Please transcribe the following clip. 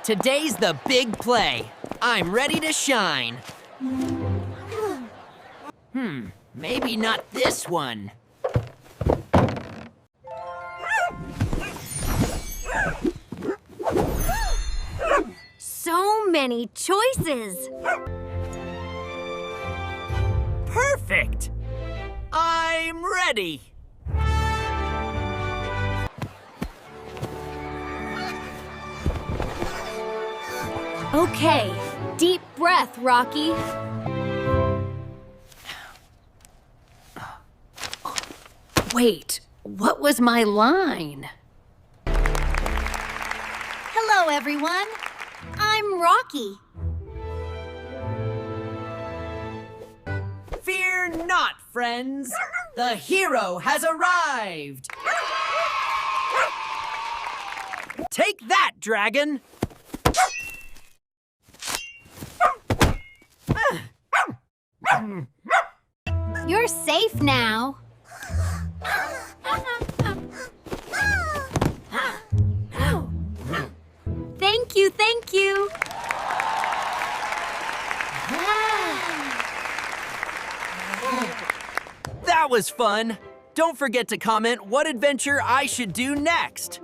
Today's the big play. I'm ready to shine. Maybe not this one. So many choices. Perfect! I'm ready. Okay, deep breath, Rocky. Wait, what was my line? Hello, everyone. I'm Rocky. Fear not, friends. The hero has arrived. Take that, dragon. You're safe now. Thank you, thank you. That was fun. Don't forget to comment what adventure I should do next.